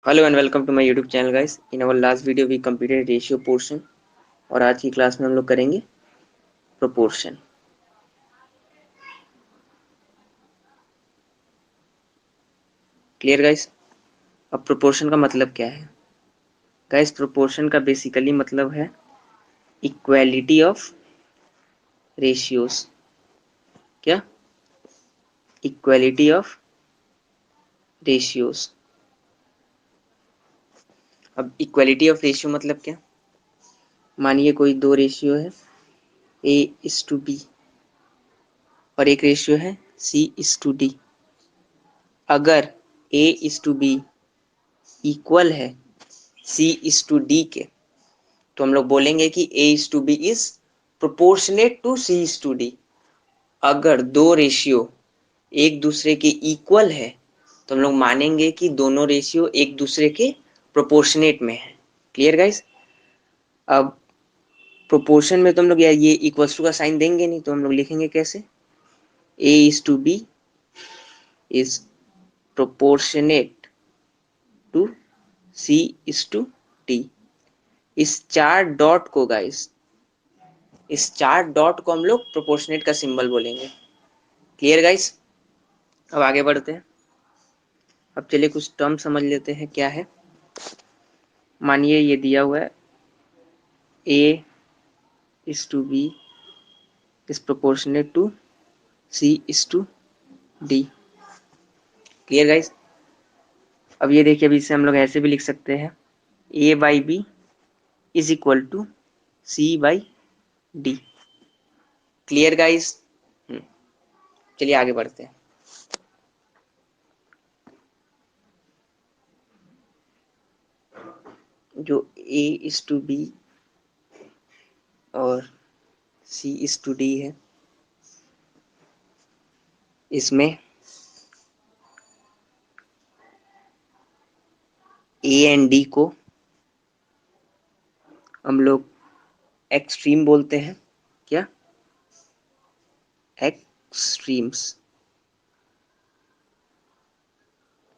Hello and welcome to my YouTube channel guys. In our last video we completed ratio portion और आज की class में हम लोग करेंगे प्रोपोर्शन। Clear guys? अब प्रोपोर्शन का मतलब क्या है गाइस? प्रोपोर्शन का बेसिकली मतलब है इक्वालिटी ऑफ रेशियोज। क्या? Equality of ratios. अब इक्वालिटी ऑफ रेशियो मतलब क्या? मानिए कोई दो रेशियो है A:B और एक रेशियो है C:D। अगर A:B इक्वल है C:D के तो हम लोग बोलेंगे कि A:B is proportionate to C:D। अगर दो रेशियो एक दूसरे के इक्वल है तो हम लोग मानेंगे कि दोनों रेशियो एक दूसरे के प्रोपोर्शनेट में है। Clear guys? अब प्रोपोर्शन में तो हम लोग ये इक्वल्स टू का साइन देंगे नहीं, तो हम लोग लिखेंगे कैसे? A:B is proportionate to C:D। इस चार डॉट को गाइस, इस चार डॉट को हम लोग प्रोपोर्शनेट का सिंबल बोलेंगे। Clear guys? अब आगे बढ़ते हैं। अब चलिए कुछ टर्म समझ लेते हैं क्या है। मानिए ये दिया हुआ है A:B is proportionate to C:D। Clear guys? अब ये देखिए, अभी इसे हम लोग ऐसे भी लिख सकते हैं A/B is equal to C/D। Clear guys? चलिए आगे बढ़ते हैं। जो A:B और C:D है, इसमें A एंड D को हम लोग एक्सट्रीम बोलते हैं। क्या? एक्सट्रीम्स।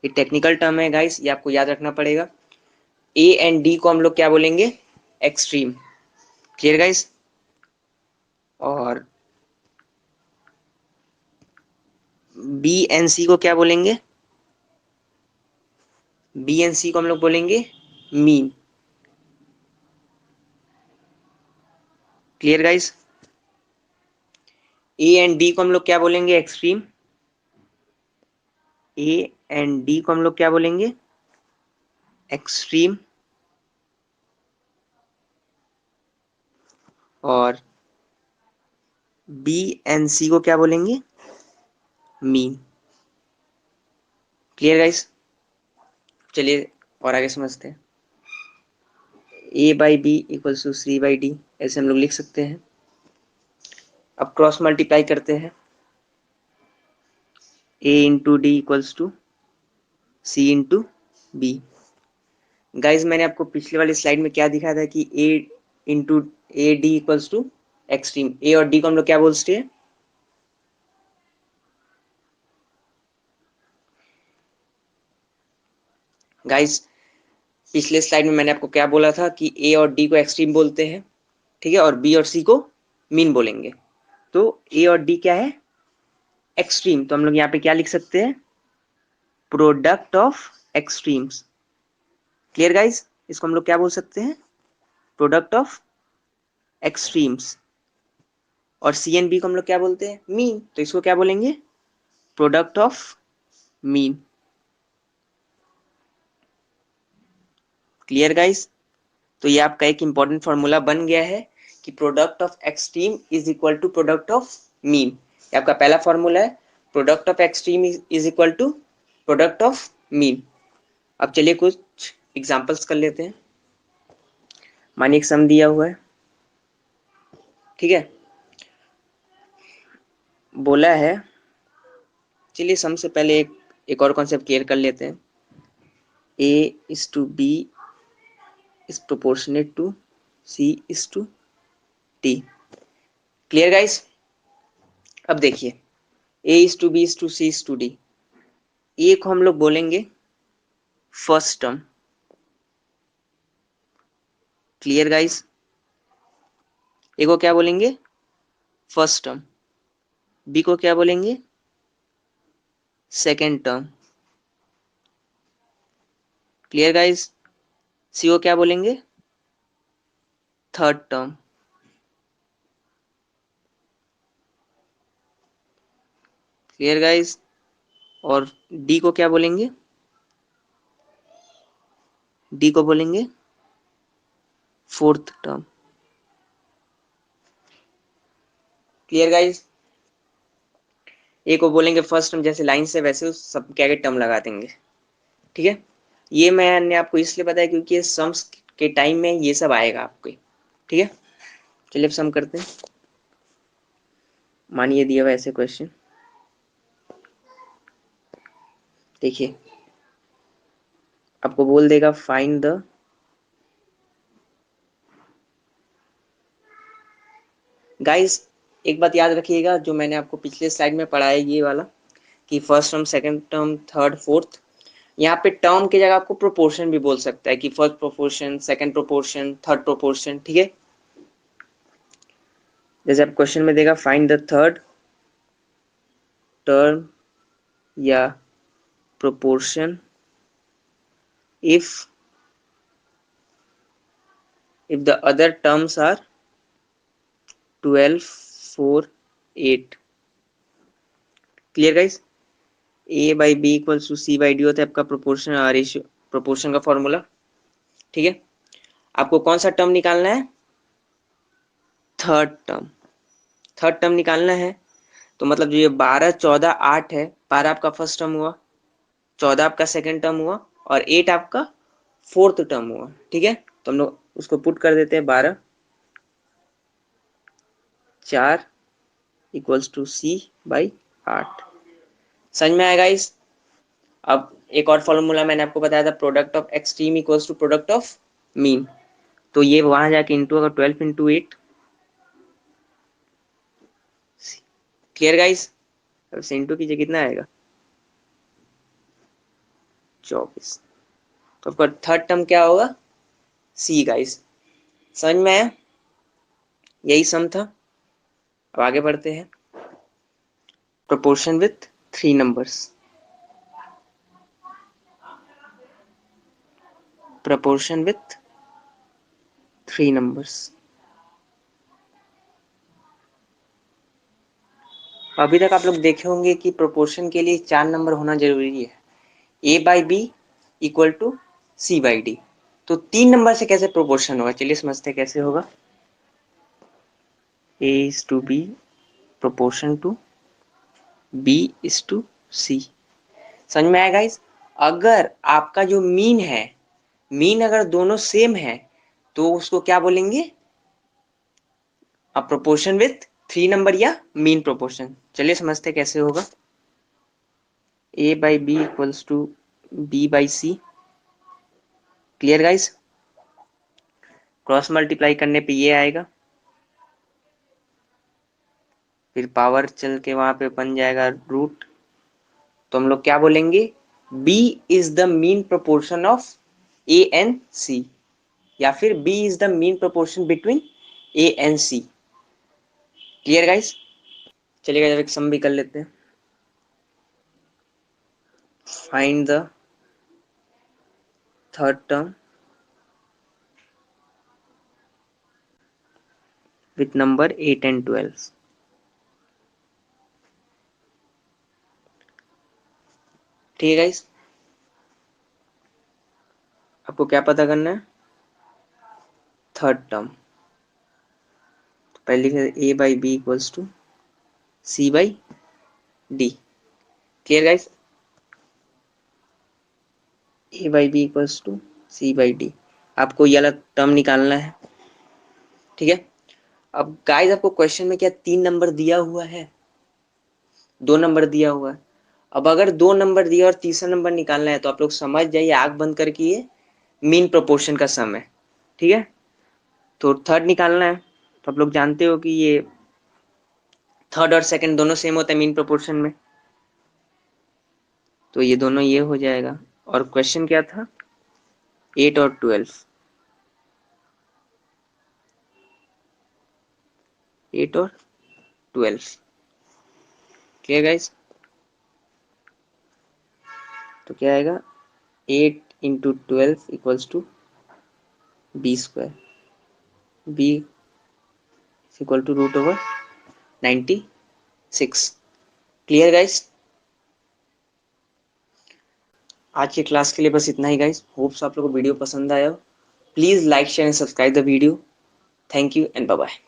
ये टेक्निकल टर्म है गाइस, ये आपको याद रखना पड़ेगा। A एंड D को हम लोग क्या बोलेंगे? एक्सट्रीम। Clear guys? और B एंड C को क्या बोलेंगे? B एंड C को हम लोग बोलेंगे mean. Clear guys? A and D को हम लोग क्या बोलेंगे? एक्सट्रीम। A एंड D को हम लोग क्या बोलेंगे? एक्सट्रीम। और B एंड C को क्या बोलेंगे? मीन। Clear guys? चलिए और आगे समझते हैं। A/B इक्वल्स टू C/D, ऐसे हम लोग लिख सकते हैं। अब क्रॉस मल्टीप्लाई करते हैं। A into D equals to C into B. Guys मैंने आपको पिछले वाली स्लाइड में क्या दिखाया था कि A D equals to extreme. A और D को हम लोग क्या बोलते हैं? गाइज पिछले स्लाइड में मैंने आपको क्या बोला था कि A और D को एक्सट्रीम बोलते हैं, ठीक है, और B और C को मीन बोलेंगे। तो A और D क्या है? एक्सट्रीम। तो हम लोग यहाँ पे क्या लिख सकते हैं? Product of extremes. Clear guys? इसको हम लोग क्या बोल सकते हैं? Product of extremes. और सी एंड बी को हम लोग क्या बोलते हैं? मीन। तो इसको क्या बोलेंगे? Product of mean. Clear guys? तो ये आपका एक इंपॉर्टेंट फॉर्मूला बन गया है कि product of extreme is equal to product of mean. ये आपका पहला फॉर्मूला है। Product of extreme is equal to product of mean. अब चलिए कुछ एग्जांपल्स कर लेते हैं। मानिए एक सम दिया हुआ है, ठीक है, बोला है। चलिए सम से पहले एक और कॉन्सेप्ट क्लियर कर लेते हैं। A:B is proportionate to C:D। Clear guys? अब देखिए A:B is to C:D। ए को हम लोग बोलेंगे first term, clear guys? A को क्या बोलेंगे? First term. बी को क्या बोलेंगे? Second term. Clear guys? C को क्या बोलेंगे? Third term. Clear guys? और डी को क्या बोलेंगे? डी को बोलेंगे fourth term. Clear guys? A को बोलेंगे फर्स्ट टर्म, जैसे लाइन से वैसे उस सब के आगे टर्म लगा देंगे। ठीक है, ये मैंने आपको इसलिए बताया क्योंकि ये सम्स के टाइम में ये सब आएगा आपको। ठीक है, चलिए अब सम करते हैं। मानिए दिया हुआ ऐसे क्वेश्चन, देखिए आपको बोल देगा फाइंड द गाइस, एक बात याद रखिएगा जो मैंने आपको पिछले स्लाइड में पढ़ाया ये वाला, कि first term, second term, third, fourth, यहाँ पे टर्म की जगह आपको प्रोपोर्शन भी बोल सकता है कि first proportion, second proportion, third proportion. ठीक है, जैसे आप क्वेश्चन में देगा फाइंड द थर्ड टर्म या proportion if the other terms are 12, 4, 8। Clear guys? A by B equals to C by D होता है आपका प्रोपोर्शन रेशियो, प्रोपोर्शन का फॉर्मूला। ठीक है, आपको कौन सा टर्म निकालना है? Third term. थर्ड टर्म निकालना है, तो मतलब जो ये 12, 14, 8 है, 12 आपका फर्स्ट टर्म हुआ, 14 आपका सेकंड टर्म हुआ, और 8 आपका फोर्थ टर्म हुआ। ठीक है, तो हम लोग उसको पुट कर देते हैं, 12, 4 इक्वल्स टू सी बाई 8। समझ में आएगा इस? अब एक और फॉर्मूला मैंने आपको बताया था, product of extreme equals to product of mean. तो ये वहां जाके इंटू, अगर 12 इंटू 8। Clear guys? अब से इंटू कीजिए, कितना आएगा? 24। तो आपका थर्ड टर्म क्या होगा? See guys. समझ में आया? यही सम था। अब आगे बढ़ते हैं। Proportion with 3 numbers. Proportion with 3 numbers. अभी तक आप लोग देखे होंगे कि प्रोपोर्शन के लिए 4 नंबर होना जरूरी है। A by B equal to C by D. तो 3 नंबर से कैसे प्रोपोर्शन होगा, चलिए समझते हैं कैसे होगा। A is to B proportion to B is to C. समझ में आया गाइस? अगर आपका जो मीन है, मीन अगर दोनों सेम है तो उसको क्या बोलेंगे? प्रोपोर्शन विथ 3 नंबर या मीन प्रोपोर्शन। चलिए समझते हैं कैसे होगा। A by B equals to B by C. Clear guys? Cross multiply करने पे ये आएगा, फिर पावर चल के वहां पे बन जाएगा रूट। तो हम लोग क्या बोलेंगे? B is the mean proportion of A and C, या फिर B is the mean proportion between A and C। Clear guys? चलिएगा जब एक सम भी कर लेते हैं। Find the third term with number 8 and 12। ठीक है गाइस, आपको क्या पता करना है? Third term. तो पहले लिखे A by B equals to C by D. Clear guys? A by B equals to C by D, आपको ये वाला टर्म निकालना है। ठीक है, अब गाइस आपको क्वेश्चन में क्या 3 नंबर दिया हुआ है? 2 नंबर दिया हुआ है। अब अगर 2 नंबर दिया और तीसरा नंबर निकालना है तो आप लोग समझ जाइए, आंख बंद करके, ये मीन प्रोपोर्शन का सम है। ठीक है, तो थर्ड निकालना है, तो आप लोग जानते हो कि ये थर्ड और सेकंड दोनों सेम होते हैं मीन प्रोपोर्शन में, तो ये दोनों ये हो जाएगा। और क्वेश्चन क्या था? 8 और 12। 8 और 12। Clear guys? तो क्या आएगा, 8 into 12 equals to B square, B equal to root over 96। Clear guys? आज के क्लास के लिए बस इतना ही गाइस। होप्स आप लोगों को वीडियो पसंद आया हो। Please like share and subscribe the video. Thank you and bye bye.